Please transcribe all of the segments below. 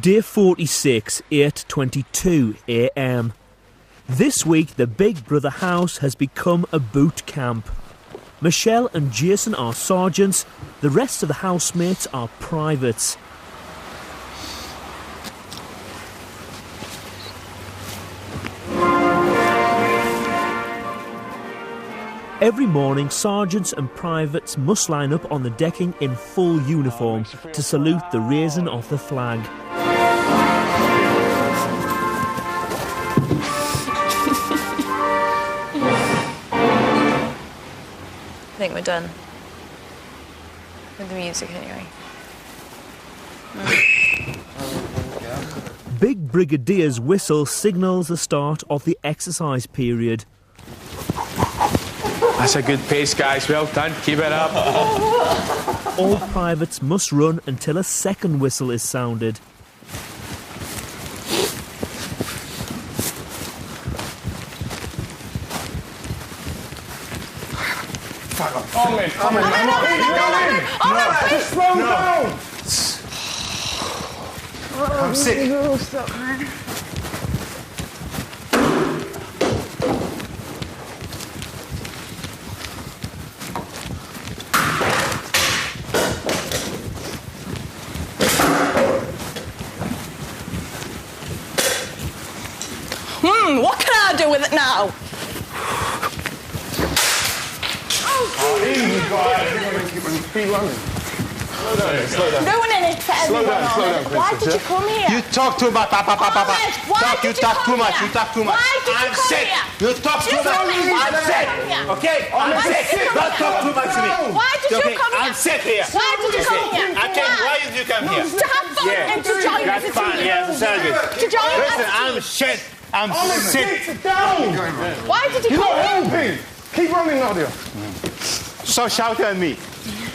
Day 46, 8:22 a.m. This week, the Big Brother house has become a boot camp. Michelle and Jason are sergeants, the rest of the housemates are privates. Every morning, sergeants and privates must line up on the decking in full uniform to salute the raising of the flag. I think we're done. With the music, anyway. Big Brigadier's whistle signals the start of the exercise period. That's a good pace, guys. Well done. Keep it up. All privates must run until a second whistle is sounded. Omen, slow down! I'm sick. No, stop, man. What can I do with it now? Easy, guys. Keep running. Slow down. Ruining it for everyone. Slow down, Why did you come here? You talk too much. Why did You talk too much. You talk too much. Why did you I'm come sick. here? You talk too much. I'm sick. Okay? I'm sick. Don't talk too much to me. Why did you come here? I'm sick here. Why did you come here? Why did you come here? To have fun and to join us. That's fine. Yeah, it's very good. To join us. Listen, I'm shit. I'm sick. Sit down. Why did you You're come not here? helping. Keep running, Nadia. Stop shouting at me.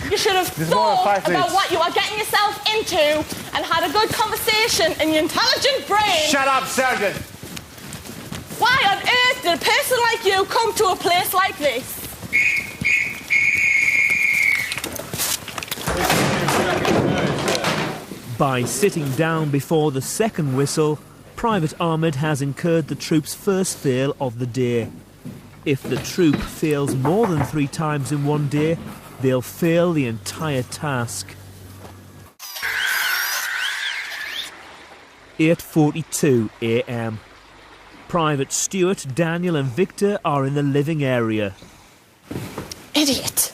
You should have thought about what you are getting yourself into and had a good conversation in your intelligent brain. Shut up, Sergeant. Why on earth did a person like you come to a place like this? By sitting down before the second whistle, Private Ahmed has incurred the troop's first fail of the day. If the troop fails more than 3 times in one day, they'll fail the entire task. 8:42 a.m. Private Stuart, Daniel and Victor are in the living area. Idiot!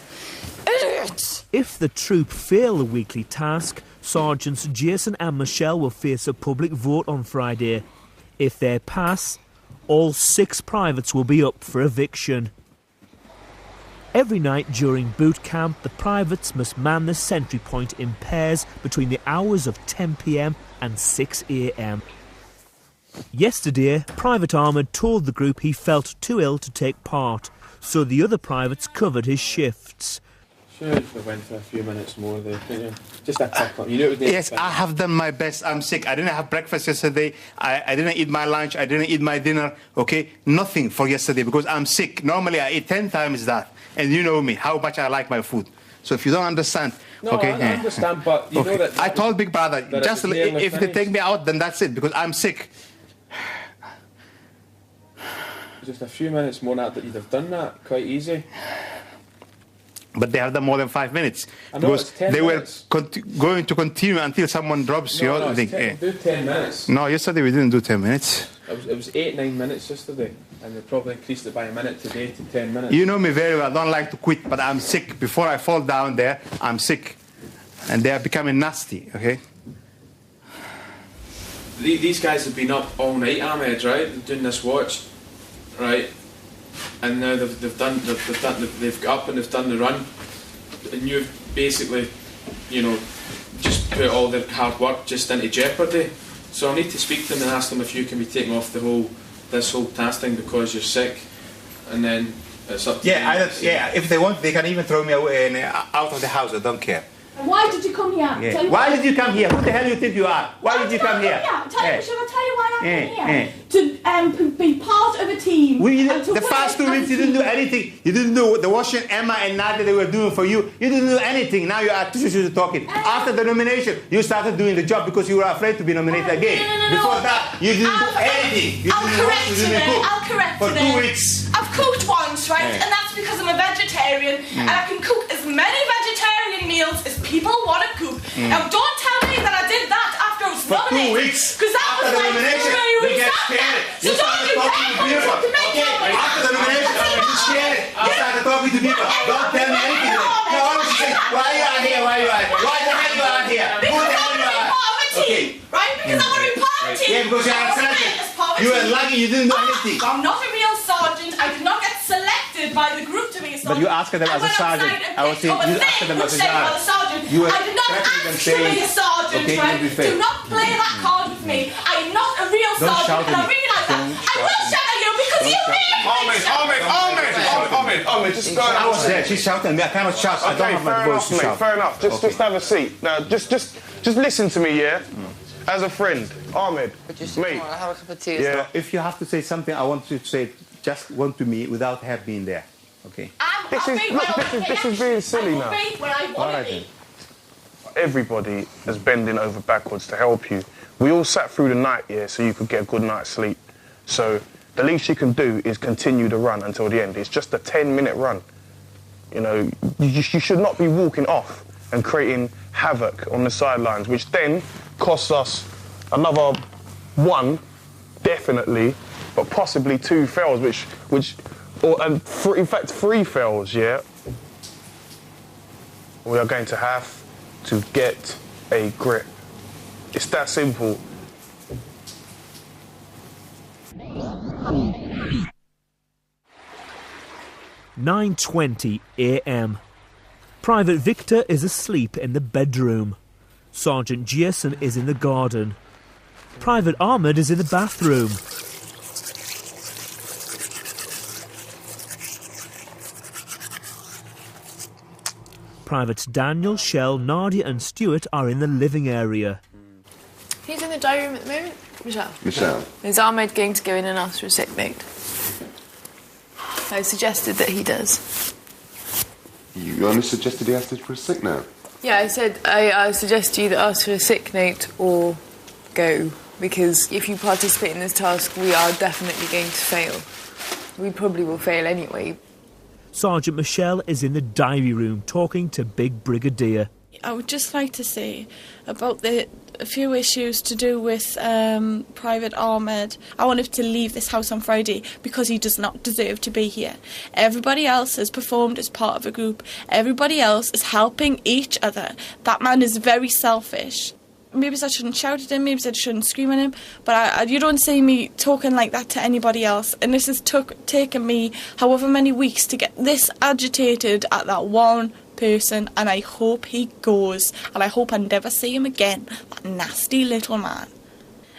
Idiot! If the troop fail the weekly task, Sergeants Jason and Michelle will face a public vote on Friday. If they pass, all 6 privates will be up for eviction. Every night during boot camp, the privates must man the sentry point in pairs between the hours of 10 p.m. and 6 a.m. Yesterday, Private Ahmed told the group he felt too ill to take part, so the other privates covered his shifts. Should have went for a few minutes more there, couldn't you? Just a couple. You know what Yes, I have done my best. I'm sick. I didn't have breakfast yesterday. I didn't eat my lunch. I didn't eat my dinner. Okay? Nothing for yesterday because I'm sick. Normally, I eat 10 times that. And you know me, how much I like my food. So if you don't understand... No, okay, I understand, but you know that... I told Big Brother, just if they take me out, then that's it, because I'm sick. Just a few minutes more than that, you'd have done that quite easy. But they have done more than 5 minutes. I know, because they minutes. were going to continue until someone drops you. No, do 10 minutes. No, yesterday we didn't do 10 minutes. It was 8-9 minutes yesterday, and they probably increased it by a minute today to 10 minutes. You know me very well. I don't like to quit, but I'm sick. Before I fall down there, I'm sick. And they are becoming nasty, okay? These guys have been up all night, Ahmed, right? Doing this watch, right? And now they've got up and they've done the run, and you've basically, you know, just put all their hard work just into jeopardy. So I need to speak to them and ask them if you can be taken off this whole task thing because you're sick, and then it's up to them. Yeah, if they want, they can even throw me away and out of the house. I don't care. Why did you come here? Yeah. Why did you come here? Who the hell do you think you are? Why did you come here? Should I tell you why I came here? To be part of a team. The first 2 weeks you didn't do anything. You didn't do the washing Emma and Nadia they were doing for you. You didn't do anything. Now you are talking. After the nomination, you started doing the job because you were afraid to be nominated again. No. Before that, you didn't do anything. I'll correct for 2 weeks. I've cooked once, right? And that's because I'm a vegetarian and I can cook as many vegetarian meals as people want to cook. Now don't tell me that I did that after I was nominated. For 2 weeks. Because that was like 3 weeks after. You started talking to people. Okay, after the nomination, you scared. You started talking to people. Don't tell me anything. No, honestly, why you are here? Why you are here? Why the hell you are here? Who the hell you are? Okay. Right? Because I want to be part of a team. Yeah, because you are sergeant. You were lucky you didn't do anything. I'm not a real sergeant. I did not get selected by the group to be a sergeant. But you asked them as a sergeant. I was saying you asked them as a sergeant. I did not ask to be a sergeant, right? Do not play that card with me. I am not a real sergeant, and I realise that. I will shout at you because you made me. Ahmed, just go. I was there. She's shouting at me. I cannot shout. I don't have my voice to shout. Fair enough. Just have a seat. Now, just listen to me, yeah? As a friend, Ahmed, mate. Have a cup of tea. Yeah. If you have to say something, I want you to say just one to me without her being there. Okay. This is being silly now. All right then. Everybody is bending over backwards to help you. We all sat through the night, yeah, so you could get a good night's sleep. So the least you can do is continue the run until the end. It's just a 10-minute run. You know, you should not be walking off and creating havoc on the sidelines, which then costs us another 1, definitely, but possibly 2 fails, in fact 3 fails, yeah. We are going to have to get a grip. It's that simple. "9:20 a.m. Private Victor is asleep in the bedroom. Sergeant Jason is in the garden. Private Ahmed is in the bathroom. Privates Daniel, Shell, Nadia and Stuart are in the living area. Who's in the diary room at the moment? Michelle. Is Ahmed going to go in and ask for a sick note? I suggested that he does. You only suggested he asked for a sick note? Yeah, I said I suggest you either ask for a sick note or go, because if you participate in this task, we are definitely going to fail. We probably will fail anyway. Sergeant Michelle is in the diary room talking to Big Brigadier. I would just like to say about a few issues to do with Private Ahmed. I want him to leave this house on Friday because he does not deserve to be here. Everybody else has performed as part of a group. Everybody else is helping each other. That man is very selfish. Maybe I shouldn't shout at him, maybe I shouldn't scream at him, but you don't see me talking like that to anybody else. And this has taken me however many weeks to get this agitated at that one person, and I hope he goes, and I hope I never see him again, that nasty little man.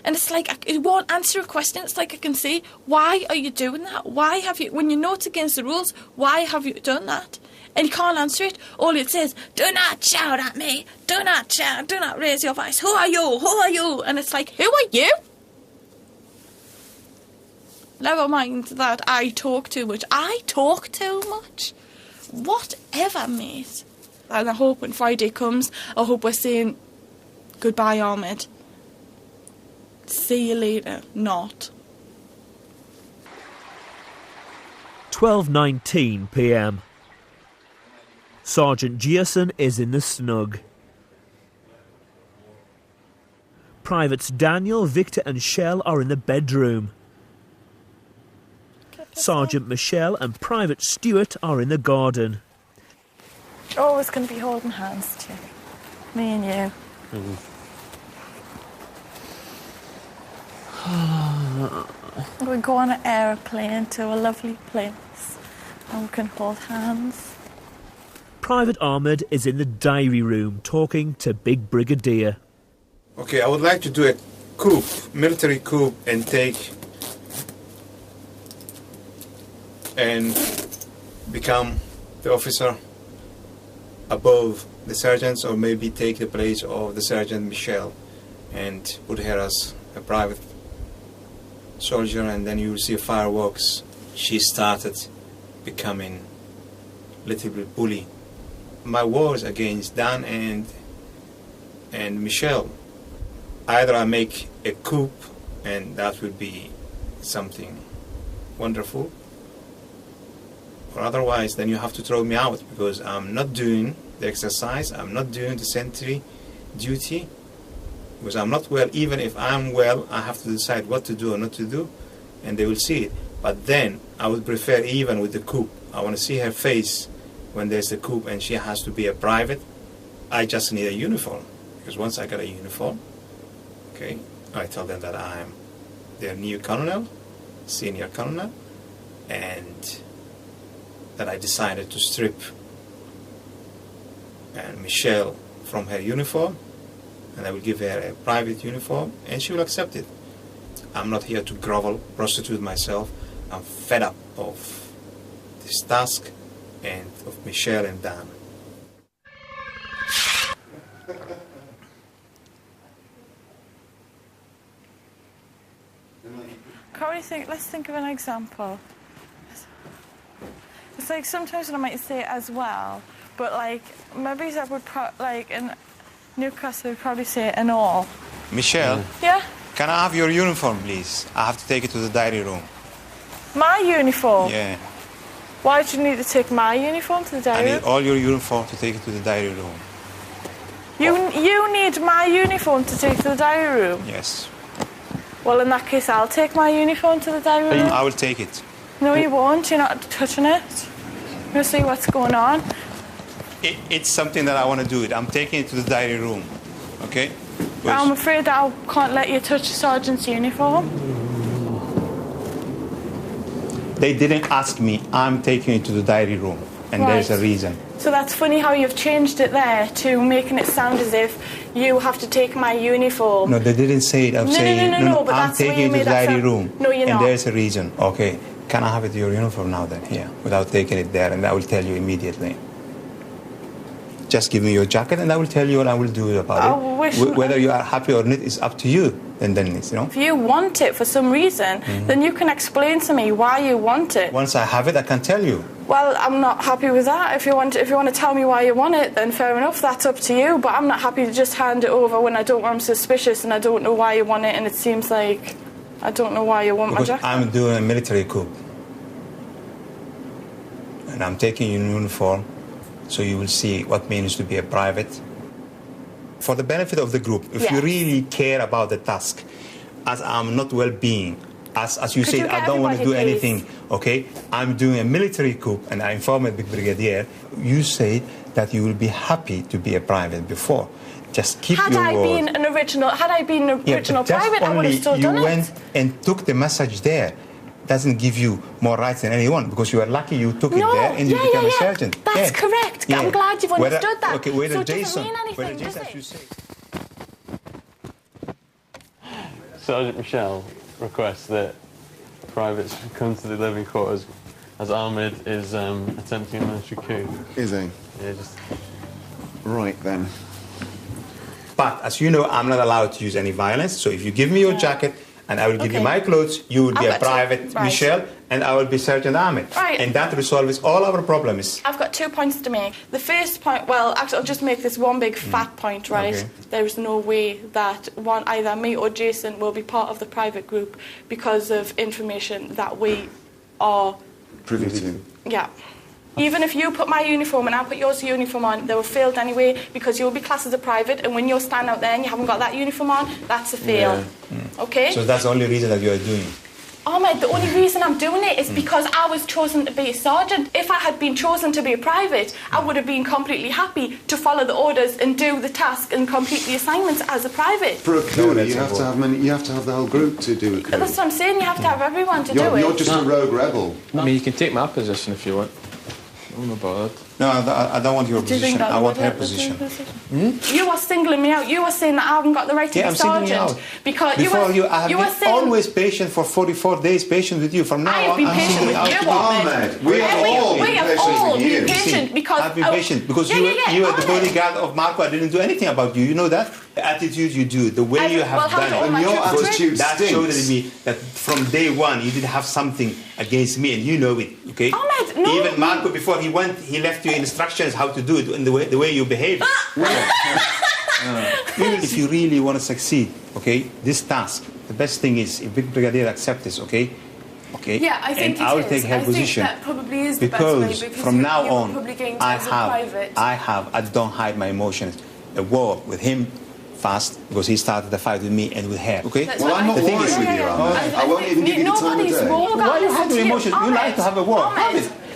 And it's like, he won't answer a question. It's like I can say, why are you doing that? Why have you, when you know it's against the rules, why have you done that? And he can't answer it. All it says, do not shout at me, do not shout, do not raise your voice, who are you, who are you? And it's like, who are you? Never mind that I talk too much. I talk too much. Whatever, mate. And I hope when Friday comes, I hope we're saying goodbye, Ahmed. See you later. Not. 12:19 p.m. Sergeant Jason is in the snug. Privates Daniel, Victor and Shell are in the bedroom. Sergeant Michelle and Private Stuart are in the garden. Always going to be holding hands, too. Me and you. We go on an aeroplane to a lovely place and we can hold hands. Private Ahmed is in the diary room talking to Big Brigadier. Okay, I would like to do a coup, military coup, and become the officer above the sergeants, or maybe take the place of the Sergeant Michelle and put her as a private soldier, and then you will see fireworks. She started becoming a little bit bully. My wars against Dan and Michelle, either I make a coup, and that will be something wonderful, or otherwise then you have to throw me out, because I'm not doing the exercise, I'm not doing the sentry duty, because I'm not well. Even if I'm well, I have to decide what to do or not to do, and they will see it. But then I would prefer, even with the coup, I want to see her face when there's a coup and she has to be a private. I just need a uniform, because once I get a uniform, okay, I tell them that I'm their new colonel, senior colonel, and that I decided to strip Michelle from her uniform, and I will give her a private uniform, and she will accept it. I'm not here to grovel, prostitute myself. I'm fed up of this task and of Michelle and Dan. Let's think of an example. It's like sometimes I might say it as well, but like maybe that would like in Newcastle would probably say it in all. Michelle? Yeah? Can I have your uniform, please? I have to take it to the diary room. My uniform? Yeah. Why do you need to take my uniform to the diary room? I need all your uniform to take it to the diary room. You need my uniform to take to the diary room? Yes. Well, in that case, I'll take my uniform to the diary room. I will take it. No, you won't. You're not touching it. You'll see what's going on. It's something that I want to do. I'm taking it to the diary room. Okay? I'm afraid that I can't let you touch the sergeant's uniform. They didn't ask me. I'm taking it to the diary room. And Right. there's a reason. So that's funny how you've changed it there to making it sound as if you have to take my uniform. No, they didn't say it. I'm saying, no, but I'm that's the way taking you it to made the that diary sound. room. No, you're and not. there's a reason. Okay. Can I have it your uniform now then? Here. Without taking it there, and I will tell you immediately. Just give me your jacket and I will tell you what I will do about it. Whether you are happy or not is up to you. And then it's, If you want it for some reason, then you can explain to me why you want it. Once I have it, I can tell you. Well, I'm not happy with that. If you want to tell me why you want it, then fair enough, that's up to you. But I'm not happy to just hand it over when I'm suspicious and I don't know why you want it, and it seems like I don't know why you want my jacket. I'm doing a military coup. And I'm taking your uniform, so you will see what it means to be a private. For the benefit of the group, if you really care about the task, as I'm not well-being, as you said, I don't want to do anything, okay? I'm doing a military coup, and I informed the brigadier. You said that you will be happy to be a private before. Just keep your word. Had I been an original private, I would have still done it. You went and took the message there. Doesn't give you more rights than anyone, because you are lucky you took it there and you became a sergeant. That's correct. I'm glad you've understood that. Okay, so it doesn't mean anything, Jason, as you say. Sergeant Michelle requests that privates come to the living quarters as Ahmed is attempting a military coup. Is he? Yeah, just... Right then. But as you know, I'm not allowed to use any violence, so if you give me your jacket, and I will give you my clothes, you will be a private Michelle, and I will be Sergeant Ahmed. Right. And that resolves all our problems. I've got 2 points to make. The first point, well, actually, I'll just make this one big fat point, right? Okay. There is no way that either me or Jason will be part of the private group because of information that we are privy to. Yeah. Even if you put my uniform and I put yours uniform on, they were failed anyway, because you'll be classed as a private, and when you're standing out there and you haven't got that uniform on, that's a fail. Okay? So that's the only reason that you are doing it. Ahmed, the only reason I'm doing it is because I was chosen to be a sergeant. If I had been chosen to be a private, I would have been completely happy to follow the orders and do the task and complete the assignments as a private. For a coup, you have to have the whole group to do a coup. That's what I'm saying, you have to have everyone to do it. You're just a rogue rebel. I mean, you can take my position if you want. I'm not bothered. No, I don't want your position. I want her position. You are singling me out. You are saying that I haven't got the right to be sergeant. Out. Because Before I have been saying, always patient for 44 days, patient with you. From now I have on, been patient with you, Ahmed. We have all been patient because I've been patient because you are the bodyguard of Marco. I didn't do anything about you. You know that? The attitude you do, the way you have done it, your attitude that showed me that from day one you did have something against me, and you know it. Okay? Ahmed, no. Even Marco, before he went, he left you instructions how to do it in the way you behave. Even if you really want to succeed, okay, this task, the best thing is if Big Brigadier accepts this, okay? Okay. Yeah, I think and I will take her position. That probably is the because best way, because from now on, I don't hide my emotions. A war with him fast because he started the fight with me and with her. Okay. Well, I'm not worried with you, Ahmed. I won't even give you the time of day. Why are you hiding emotions? You like to have a war.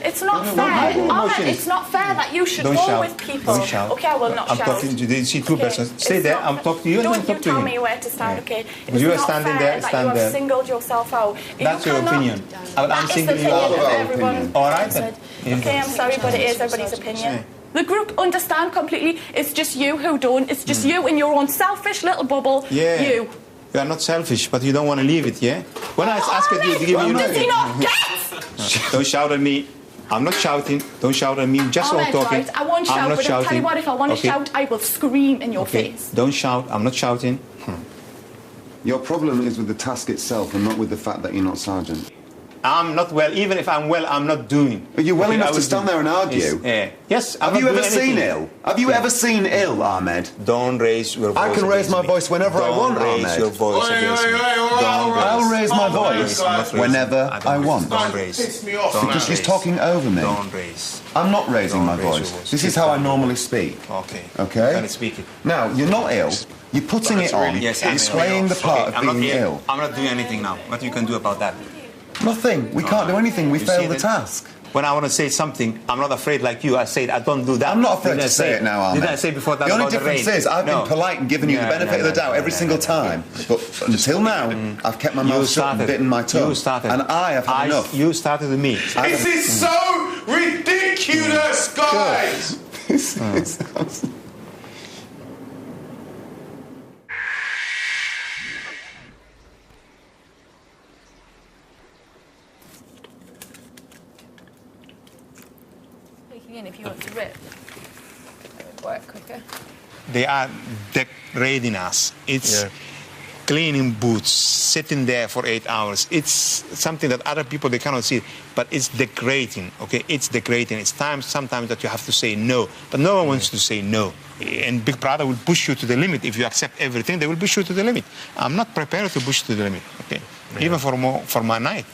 It's not fair. Ahmed, it's not fair that you should war with people. Don't shout. Okay, I will not shout. I'm talking to you. See two persons. Stay there. I'm talking to you. Don't you tell me where to stand, okay? You are standing there. Stand there. You have singled yourself out. That's your opinion. I'm singling you out. All right then. Okay, I'm sorry, but it is everybody's opinion. The group understand completely. It's just you who don't. It's just you in your own selfish little bubble. Yeah. You are not selfish, but you don't want to leave it, yeah? When I asked you to give you... Does he not get? Don't shout at me. I'm not shouting. Don't shout at me. Just all talking. Right. I won't shout, but I'll tell you what, if I want to shout, I will scream in your face. Don't shout. I'm not shouting. Your problem is with the task itself and not with the fact that you're not sergeant. I'm not well. Even if I'm well, I'm not doing. But you're well enough to stand there and argue. Yes. Have you ever seen ill? Have you ever seen ill, Ahmed? Don't raise your voice. I can raise my voice whenever I want, Ahmed. Don't raise your voice against me. I'll raise my voice whenever I want. Don't raise. Piss me off. Because she's talking over me. Don't raise. I'm not raising my voice. This is how I normally speak. Okay. Okay? Can I speak it? Now, you're not ill. You're putting it on. Yes, you're swaying the part of being ill. I'm not doing anything now. What you can do about that? Nothing. We can't do anything. We failed the task. When I want to say something, I'm not afraid like you. I say it. I don't do that. I'm not afraid to say it now, Ahmed. Did I say before that the only about difference the rain? is I've been polite and given you the benefit of the doubt every single time. But until now, I've kept my mouth shut and bitten my tongue. You started. And I have had enough. You started with me. This is so ridiculous, guys! This is... If you want to rip, it would work quicker. They are degrading us. It's cleaning boots, sitting there for 8 hours. It's something that other people, they cannot see, but it's degrading, okay? It's degrading. It's sometimes that you have to say no, but no one wants to say no. And Big Brother will push you to the limit. If you accept everything, they will push you to the limit. I'm not prepared to push to the limit, okay? Even for my night.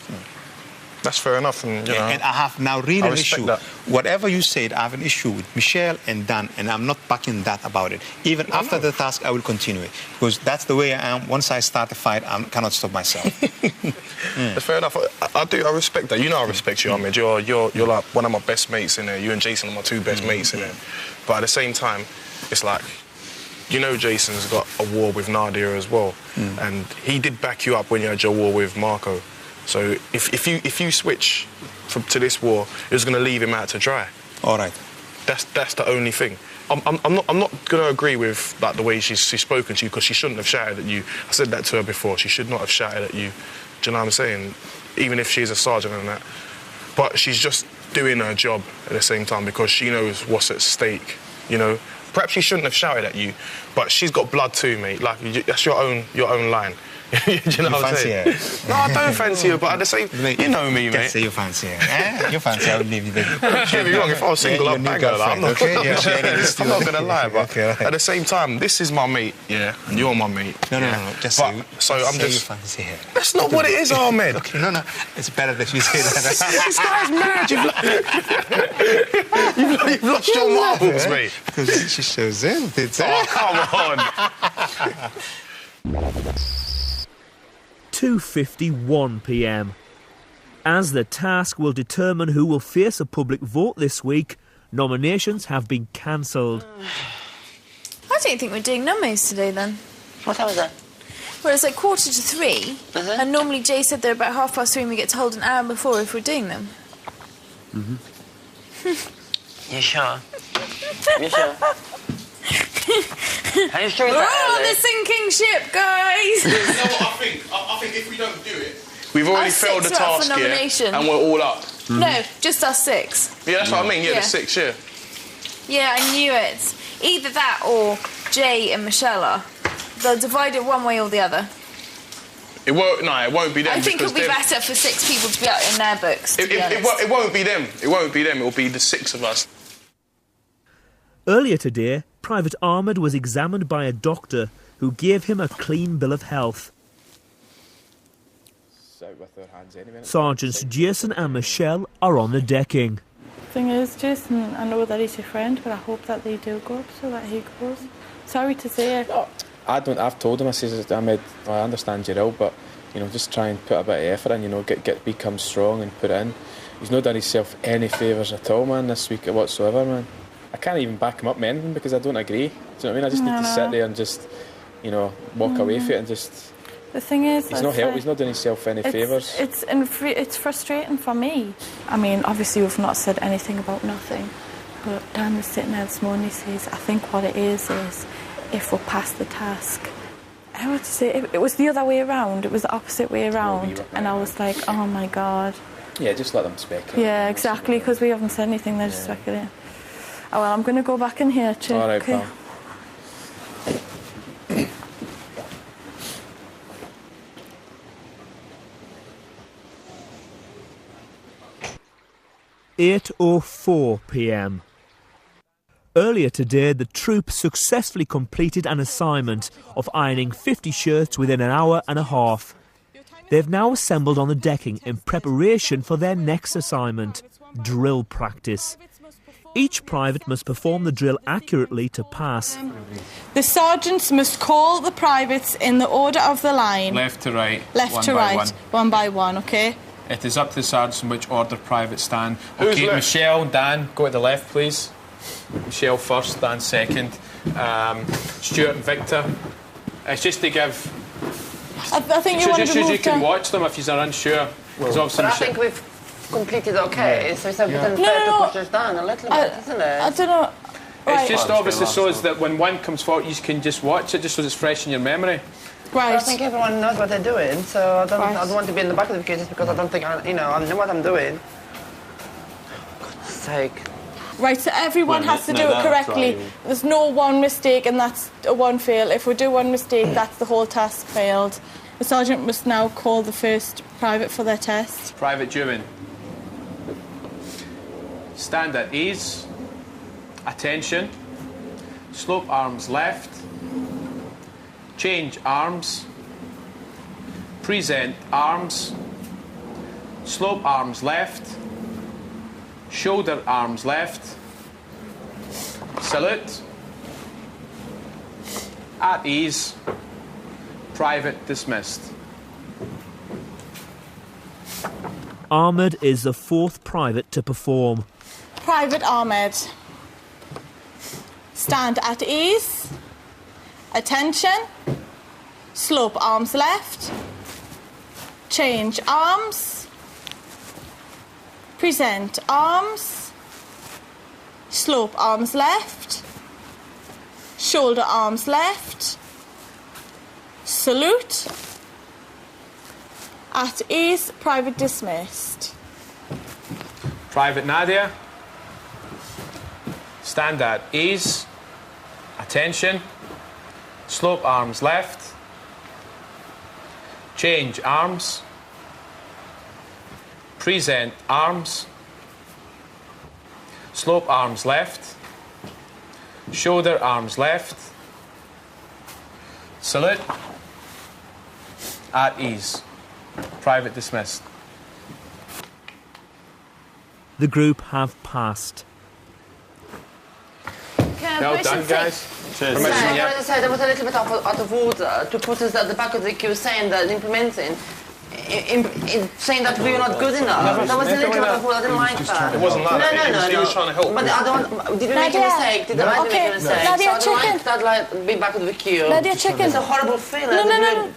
That's fair enough, and you know. And I have now really an issue. That. Whatever you said, I have an issue with Michelle and Dan, and I'm not backing that about it. Even after the task, I will continue it because that's the way I am. Once I start a fight, I cannot stop myself. That's fair enough. I respect that. You know, I respect you, Ahmed. You're like one of my best mates in there. You and Jason are my two best mates in there. But at the same time, it's like, you know, Jason's got a war with Nadia as well, and he did back you up when you had your war with Marco. So if you switch to this war, it's going to leave him out to dry. All right. That's the only thing. I'm not going to agree with like the way she's spoken to you because she shouldn't have shouted at you. I said that to her before. She should not have shouted at you. Do you know what I'm saying? Even if she's a sergeant and that. But she's just doing her job at the same time because she knows what's at stake. You know. Perhaps she shouldn't have shouted at you, but she's got blood too, mate. Like that's your own line. Do you know what I'm saying? No, I don't fancy her, but at the same, you know me, mate. Say you fancy her. You fancy her, I would leave you there. Don't get me wrong, if I was single, I'd bang her. I'm not going to lie, but at the same time, this is my mate, and you're my mate. No, just say you fancy her. That's not what it is, Ahmed. Okay, no, it's better that you say that. This guy's mad. You've lost your marbles, mate. Because she shows in. Oh, come on. 2:51 p.m. As the task will determine who will face a public vote this week, nominations have been cancelled. I don't think we're doing numbers today, then. What time is that? Well, it's like 2:45, and normally Jay said they're about 3:30 and we get told an hour before if we're doing them. You sure? You sure? Are you sure We're on the sinking ship, guys! You know what I think? I think if we don't do it... We've already failed the task here, and we're all up. No, just us 6. Yeah, that's what I mean, the 6, yeah. Yeah, I knew it. Either that or Jay and Michelle are. They'll divide it one way or the other. It won't be them. I think it'll be better for 6 people to be out in their books, to be honest. It won't be them. It won't be them. It'll be the 6 of us. Earlier today, Private Ahmed was examined by a doctor who gave him a clean bill of health. Sergeants Jason and Michelle are on the decking. Thing is, Jason, I know that he's your friend, but I hope that they do go up so that he goes. Sorry to say it. I've told him, I says, Ahmed, I understand you're ill, but, you know, just try and put a bit of effort in, you know, become strong and put it in. He's not done himself any favours at all, man, this week whatsoever, man. I can't even back him up with anything because I don't agree. Do you know what I mean? I just need to sit there and just, you know, walk away from it and just... The thing is... He's not doing himself any favours. It's frustrating for me. I mean, obviously we've not said anything about nothing, but Dan was sitting there this morning, he says, I think what it is if we're past the task. I would say it was the other way around. It was the opposite way around, and I was like, oh my God. Yeah, just let them speculate. Yeah, exactly, because we haven't said anything, they're just speculating. Oh, well, I'm going to go back in here, Chick. All right, pal. 8:04 p.m. Earlier today, the troop successfully completed an assignment of ironing 50 shirts within an hour and a half. They've now assembled on the decking in preparation for their next assignment, drill practice. Each private must perform the drill accurately to pass. The sergeants must call the privates in the order of the line. Left to right. Left to right. One by one, OK? It is up to the sergeants in which order privates stand. Who's OK, left? Michelle, Dan, go to the left, please. Michelle first, Dan second. Stuart and Victor. It's just to give... I think you want to move you can watch them if you're unsure. But I think we've completed OK, so it's a bit unfair to push us down a little bit, isn't it? I don't know. Right. It's just obviously so that when one comes forward, you can just watch it, just so it's fresh in your memory. Right. I think everyone knows what they're doing, so I don't want to be in the back of the queue just because I don't think I know what I'm doing. For God's sake. Right, so everyone has to do it correctly. There's no one mistake and that's a one fail. If we do one mistake, that's the whole task failed. The sergeant must now call the first private for their test. Private Dewin. Stand at ease. Attention. Slope arms left. Change arms. Present arms. Slope arms left. Shoulder arms left. Salute. At ease. Private dismissed. Ahmed is the fourth private to perform. Private Ahmed. Stand at ease. Attention. Slope arms left. Change arms. Present arms. Slope arms left. Shoulder arms left. Salute. At ease, private dismissed. Private Nadia. Stand at ease. Attention. Slope arms left. Change arms. Present arms. Slope arms left. Shoulder arms left. Salute. At ease. Private dismissed. The group have passed. Well done, guys. Cheers. As I said, I was a little bit out of order to put us at the back of the queue saying that implementing saying that we were not good enough. That was a little bit of I didn't like that. It wasn't like that. No. He was trying to help. But I don't. Did we make a mistake? Did I make a mistake? Nadia, so I chicken. don't like that. Like be back with the queue. Nadia, chicken. It's a horrible feeling. No.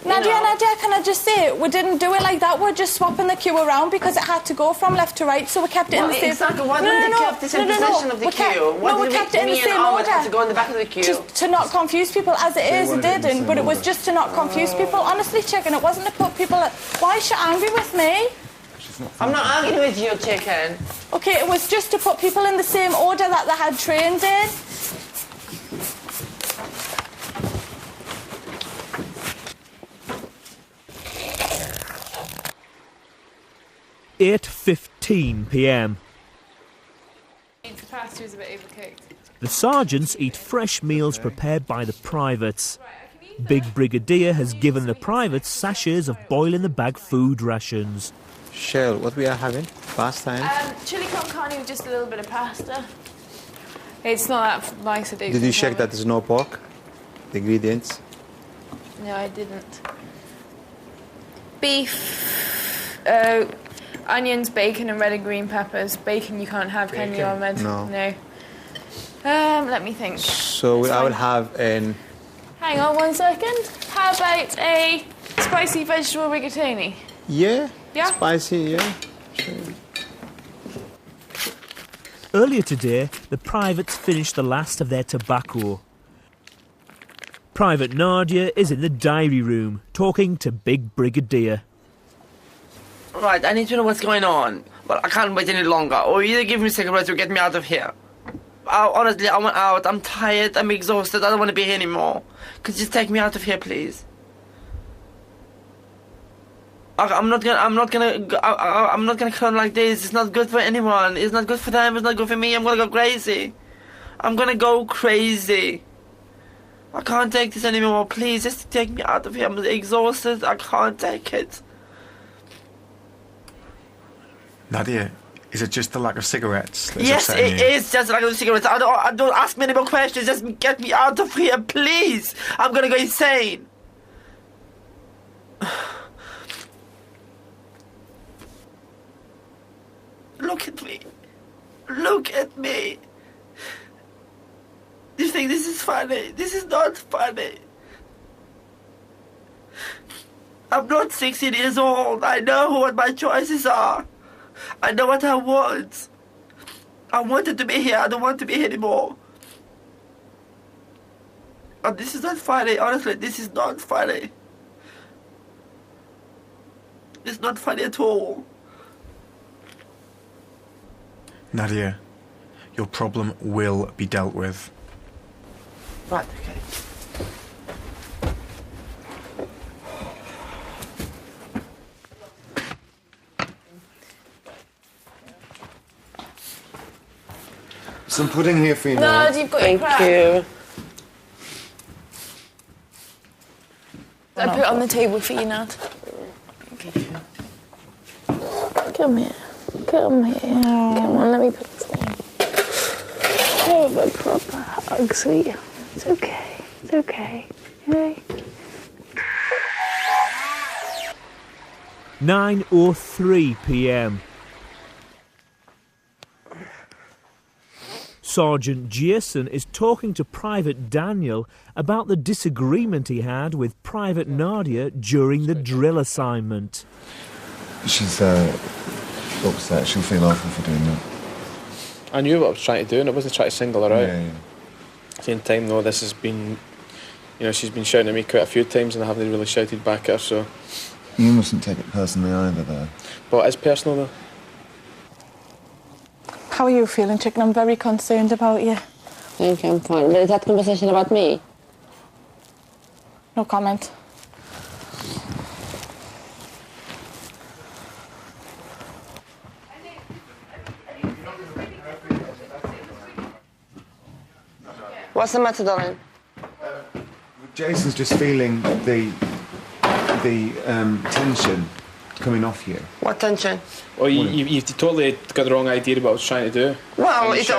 Nadia, can I just say we didn't do it like that. We're just swapping the queue around because it had to go from left to right, so we kept it in the same. Exactly. Why didn't they keep this in position of the queue? We kept it in the same order. To go in the back of the queue. To not confuse people, as it is, it didn't. But it was just to not confuse people. Honestly, chicken, it wasn't to put people. Why is she angry with me? I'm not arguing with you, chicken. Okay, it was just to put people in the same order that they had trained in. (8:15 p.m). The pasta is a bit overcooked. The sergeants eat fresh meals prepared by the privates. Big Brigadier has given the privates sachets of boil-in-the-bag food rations. Shell, what we are having? Pasta and? Chili con carne with just a little bit of pasta. It's not that nice. Did you check that there's no pork? The ingredients? No, I didn't. Beef, onions, bacon and red and green peppers. Bacon you can't have, can you, Ahmed? No. Let me think. So I will have an... Hang on 1 second. How about a spicy vegetable rigatoni? Yeah? Yeah? Spicy, yeah. Sure. Earlier today, the privates finished the last of their tobacco. Private Nadia is in the diary room, talking to Big Brigadier. Right, I need to know what's going on. But I can't wait any longer. Or either give me cigarettes or get me out of here. Honestly, I want out. I'm tired. I'm exhausted. I don't want to be here anymore. Could you just take me out of here, please? I'm not gonna come like this. It's not good for anyone. It's not good for them. It's not good for me. I'm gonna go crazy. I'm gonna go crazy. I can't take this anymore. Please, just take me out of here. I'm exhausted. I can't take it. Nadia, is it just the lack of cigarettes that's yes, upsetting it you? is just like the cigarettes. I don't ask me any more questions. Just get me out of here, please. I'm gonna go insane. Look at me. Look at me. You think this is funny? This is not funny. I'm not 16 years old. I know what my choices are. I know what I want. I wanted to be here. I don't want to be here anymore. And this is not funny. Honestly, this is not funny. It's not funny at all. Nadia, your problem will be dealt with. Right, okay. Some pudding here for you No, now. you've got your crap. Thank you. I put it on the table for you, Nat. Okay. Come here. Come here. Come on, let me put this down. Have a proper hug, sweetie. It's okay. It's okay. Hey. 9:03 p.m. Sergeant Jason is talking to Private Daniel about the disagreement he had with Private Nadia during the drill assignment. She's upset. She'll feel awful for doing that. I knew what I was trying to do, and I wasn't trying to single her out. Yeah. At the same time, though, this has been, she's been shouting at me quite a few times, and I haven't really shouted back at her, so... You mustn't take it personally either, though. But it is personal, though. How are you feeling, chicken? I'm very concerned about you. Thank you, I'm fine. But is that conversation about me? No comment. What's the matter, darling? Jason's just feeling the tension coming off you. What tension? Well, you've totally got the wrong idea about what I was trying to do. Well, it's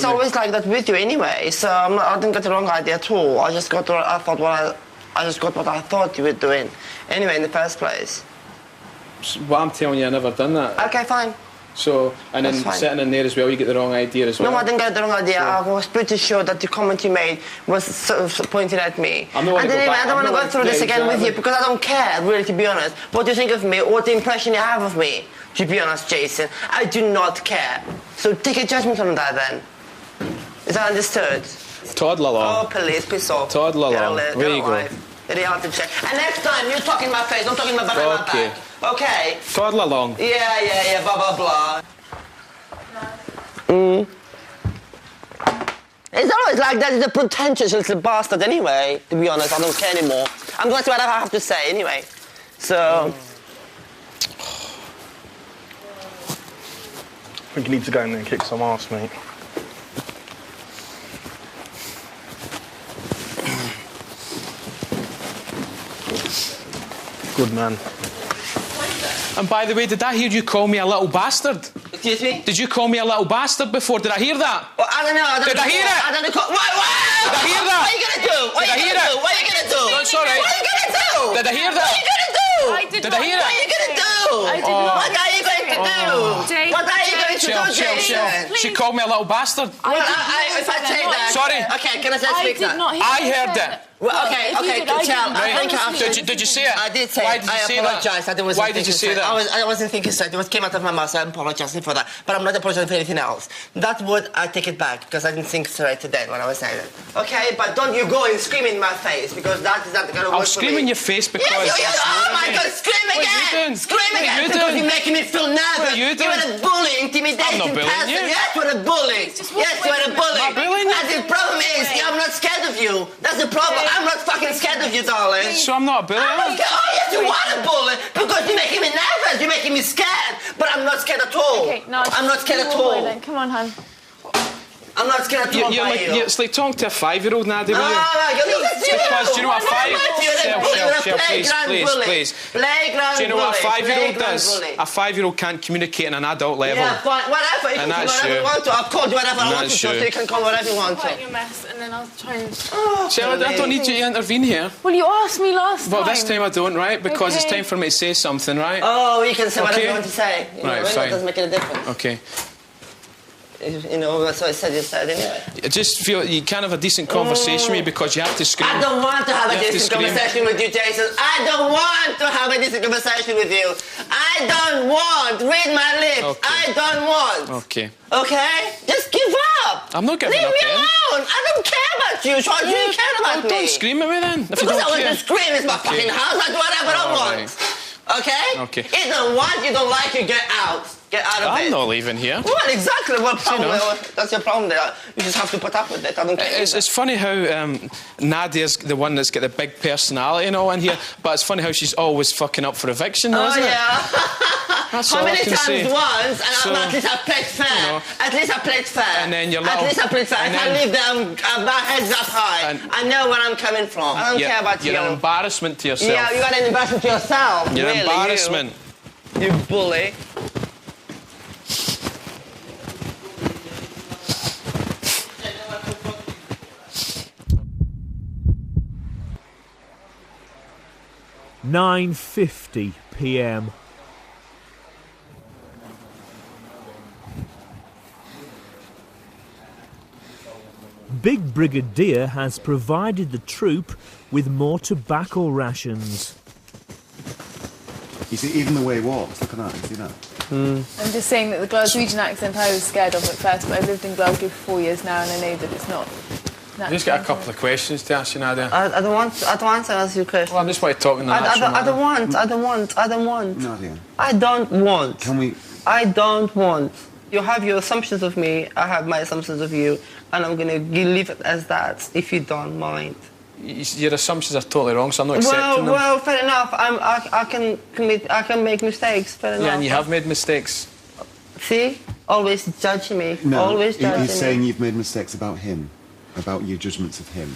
always like that with you anyway. So I didn't get the wrong idea at all. I just got what I thought you were doing. Anyway, in the first place. What I'm telling you, I never done that. Okay, fine. So, and then sitting in there as well, you get the wrong idea as well. No, I didn't get the wrong idea. I was pretty sure that the comment you made was sort of pointing at me. I don't want to go through this again with you because I don't care, really, to be honest. What do you think of me? What the impression you have of me? To be honest, Jason, I do not care. So take a judgment on that then. Is that understood? Toddler along. Oh, please, piss off. Toddler along. Where you go? Very hard to check. And next time, you talk in my face, don't talk in my behind my back. Okay. Toddler along. Yeah, blah, blah, blah. It's always like that. He's a pretentious little bastard anyway, to be honest. I don't care anymore. I'm going to whatever I have to say anyway. So... I think you need to go in there and kick some ass, mate. Good man. And by the way, did I hear you call me a little bastard? Excuse me? Did you call me a little bastard before? Did I hear that? Well, I don't know. Did I hear it? I don't know. What? Did I hear that? What are you going to do? What are you going to do? What are you going to do? No, sorry. What are you going to do? Did I hear that? What are you going to do? Did I hear it? What are you going to do? I did not. What are you going to do? What are you going to do, Jason? She called me a little bastard. Well, if I take that... Sorry. Okay, can I say speak now? I heard it. Well, okay, Chal, Did you say it? I did say Why it. did you say apologise. that? Why did you say that? I wasn't thinking straight. It came out of my mouth, so I'm apologising for that. But I'm not apologising for anything else. That word, I take it back, because I didn't think straight today when I was saying it. Okay, but don't you go and scream in my face, because that is not going to work for me. I'll scream in your face because... Yes, oh my God, scream again! Scream again, because you're making me feel nervous. What are you doing? You're a bully, intimidating I'm not bullying you. Yes, you're a bully. Yes, you're a bully. I'm not bullying you. And the problem is, I'm not scared of you. That's the problem. I'm not fucking scared of you, darling. So I'm not a bully. Oh, yes, you are a bully because you're making me nervous. You're making me scared. But I'm not scared at all. Okay, no, I'm not scared at all. Then. Come on, hon. I'm not scared at all. It's like talking to a 5-year-old, Nadia. No, because do you know what a 5-year-old... Please. Playground Do you know what a 5-year-old bully. does? A 5-year-old can't communicate on an adult level. Yeah, fine. Whatever. You can do whatever you want to. I've called you whatever I want to, so you can call whatever you want to. Quiet your mess, and then I'll try and... Shall I don't need you to intervene here. Well, you asked me last time. Well, this time I don't, right? Because it's time for me to say something, right? Oh, you can say whatever you want to say. Right, fine. It doesn't make any difference. Okay. You know, that's what I said anyway. I just feel you can't have a decent conversation with me because you have to scream. I don't want to have a decent conversation with you, Jason. I don't want to have a decent conversation with you. I don't want. Read my lips. Okay. I don't want. Okay. Okay? Just give up. I'm not giving up. Leave me alone. I don't care about you. So you don't care about me. Don't scream at me then. If because I want to scream. It's my fucking house. I do whatever I want. Okay? Okay. You don't want, you don't like, you get out. Get out of it. I'm not leaving here. Well, exactly. What problem? That's your problem there. You just have to put up with it. I don't care. It's funny how Nadia's the one that's got the big personality and all in here, but it's funny how she's always fucking up for eviction, though, isn't it? That's How all many I can times say. Once, and at least I played fair. You know, at least I played fair. And then you're At least I played fair. I can't leave them my heads up high. I know where I'm coming from. I don't care about you. You're an embarrassment to yourself. Yeah, you got an embarrassment to yourself. You're really, an embarrassment. You bully. (9:50 p.m) Big Brigadier has provided the troop with more tobacco rations. You see, even the way he walks, look at that, you see that? I'm just saying that the Glaswegian accent I was scared of at first, but I've lived in Glasgow for 4 years now and I know that it's not. I've just got a couple of questions to ask you, Nadia. I don't want to answer your question. Well, I'm just want to talk in the natural I don't want. Nadia. I don't want. Can we... I don't want. You have your assumptions of me, I have my assumptions of you, and I'm going to leave it as that, if you don't mind. Your assumptions are totally wrong, so I'm not accepting them. Well, fair enough. I can make mistakes, fair enough. Yeah, and you have made mistakes. See? Always judging me. No, always judging me. He's saying you've made mistakes about him, about your judgments of him.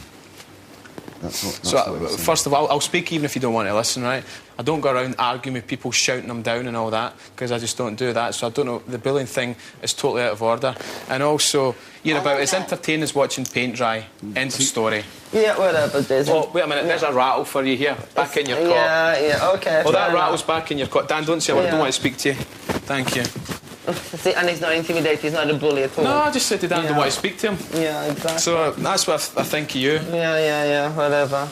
That's what first of all, I'll speak even if you don't want to listen, right? I don't go around arguing with people, shouting them down and all that, because I just don't do that. So I don't know, the bullying thing is totally out of order. And also, you're about as entertaining as watching paint dry. End of story. Yeah, whatever, Jason. Oh, wait a minute, there's a rattle for you here, back in your cot. Yeah, okay. Oh, that rattle's back in your cot. Dan, don't say a word, I don't want to speak to you. Thank you. See, and he's not intimidated, he's not a bully at all. No, I just said to Dan, I don't want to speak to him. Yeah, exactly. So that's what I think of you. Yeah, whatever.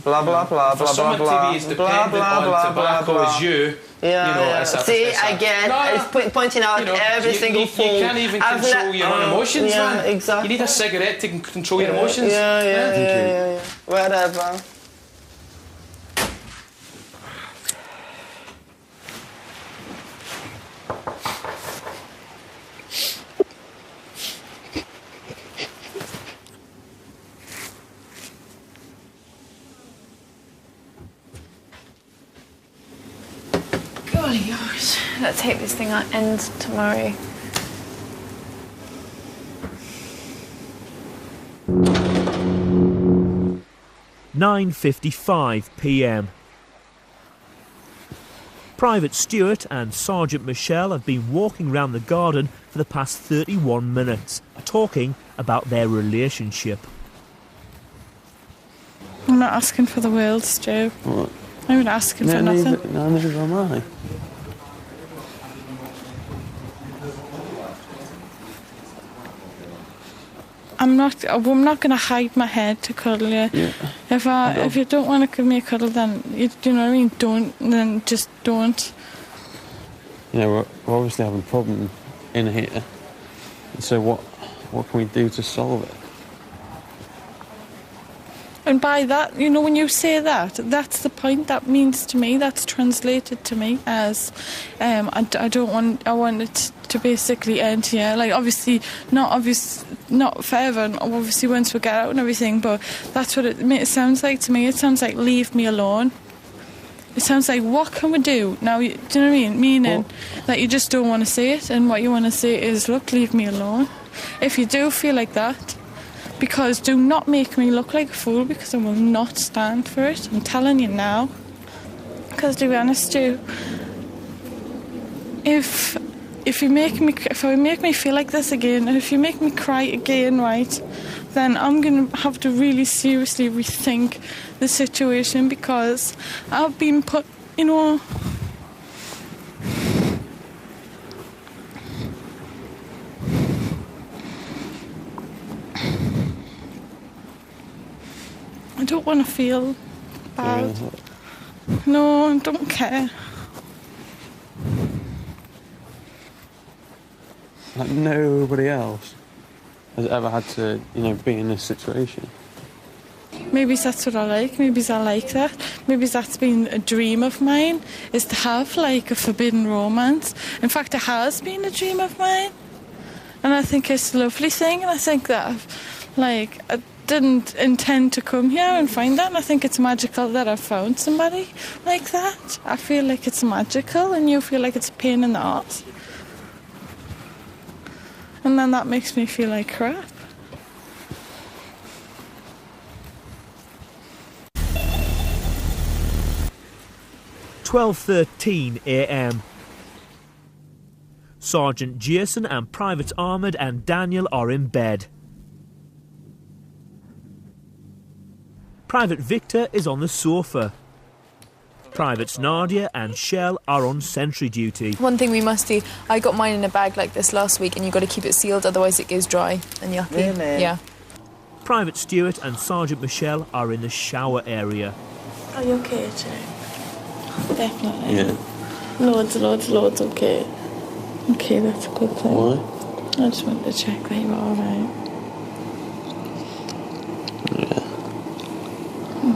Blah, blah, blah, for blah, someone blah, to be as dependent on tobacco as you, See, again, it's pointing out every single fool. You can't even control your own emotions, man. Exactly. You need a cigarette to control your emotions. Yeah. Whatever. Golly gosh. Let's hope this thing ends tomorrow. (9:55 p.m). Private Stewart and Sergeant Michelle have been walking round the garden for the past 31 minutes, talking about their relationship. I'm not asking for the world, Stu. What? I'm not asking for nothing. No, neither am I. I'm not going to hide my head to cuddle you. Yeah. If you don't want to give me a cuddle, then you know what I mean. Then just don't. You know, we're obviously having a problem in here. So what can we do to solve it? And by that, you know, when you say that, that's the point. That means to me, that's translated to me as, I want it to basically end here. Like, obviously, not forever, and obviously once we get out and everything, but that's what it sounds like to me. It sounds like, leave me alone. It sounds like, what can we do? Now, do you know what I mean? Meaning that you just don't want to say it, and what you want to say is, look, leave me alone. If you do feel like that, because do not make me look like a fool, because I will not stand for it. I'm telling you now. Because to be honest, Stu, if I make me feel like this again, and if you make me cry again, right, then I'm going to have to really seriously rethink the situation, because I've been put, you know... I don't want to feel bad. No, I don't care. Like, nobody else has ever had to, you know, be in this situation. Maybe that's what I like. Maybe I like that. Maybe that's been a dream of mine, is to have, like, a forbidden romance. In fact, it has been a dream of mine. And I think it's a lovely thing, and I think that, like... I didn't intend to come here and find that, and I think it's magical that I've found somebody like that. I feel like it's magical, and you feel like it's a pain in the arse. And then that makes me feel like crap. (12:13 a.m). Sergeant Jason and Private Ahmed and Daniel are in bed. Private Victor is on the sofa. Privates Nadia and Shell are on sentry duty. One thing we must do, I got mine in a bag like this last week, and you've got to keep it sealed, otherwise it goes dry and yucky. Really? Yeah. Private Stewart and Sergeant Michelle are in the shower area. Are you okay, Jay? Definitely. Yeah. Loads, okay. Okay, that's a good thing. Why? I just wanted to check that you were alright. Yeah.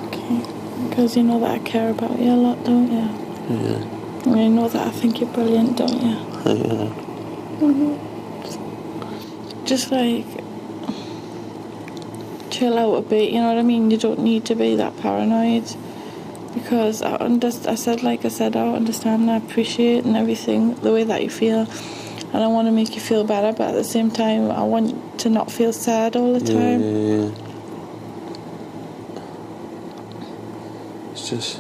Okay. Because you know that I care about you a lot, don't you? Yeah. And you know that I think you're brilliant, don't you? Yeah. Just like... chill out a bit, you know what I mean? You don't need to be that paranoid. Because I said, I understand and I appreciate and everything, the way that you feel. And I want to make you feel better, but at the same time, I want to not feel sad all the time. Yeah. just...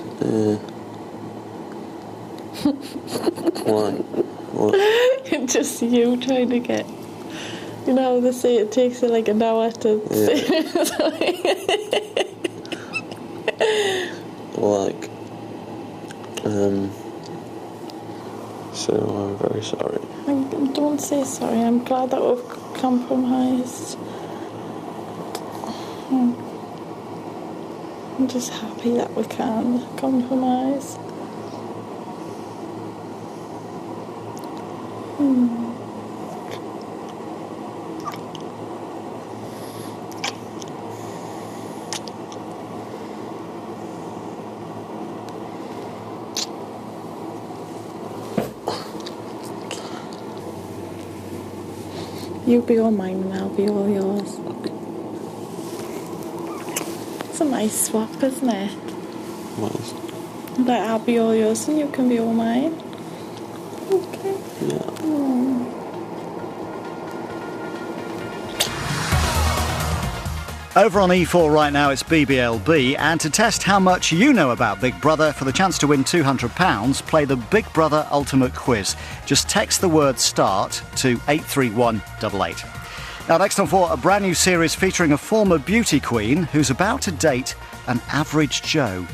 Why? What? It's just you trying to get... You know, they say it takes you like an hour to say something. Like... So I'm very sorry. Don't say sorry. I'm glad that we've compromised. I'm just happy that we can compromise. You'll be all mine and I'll be all yours. It's a nice swap, isn't it? Nice. Like, I'll be all yours and you can be all mine. Okay. Yeah. Over on E4 right now, it's BBLB, and to test how much you know about Big Brother, for the chance to win £200, play the Big Brother Ultimate Quiz. Just text the word START to 83188. Now, next on 4, a brand new series featuring a former beauty queen who's about to date an average Joe.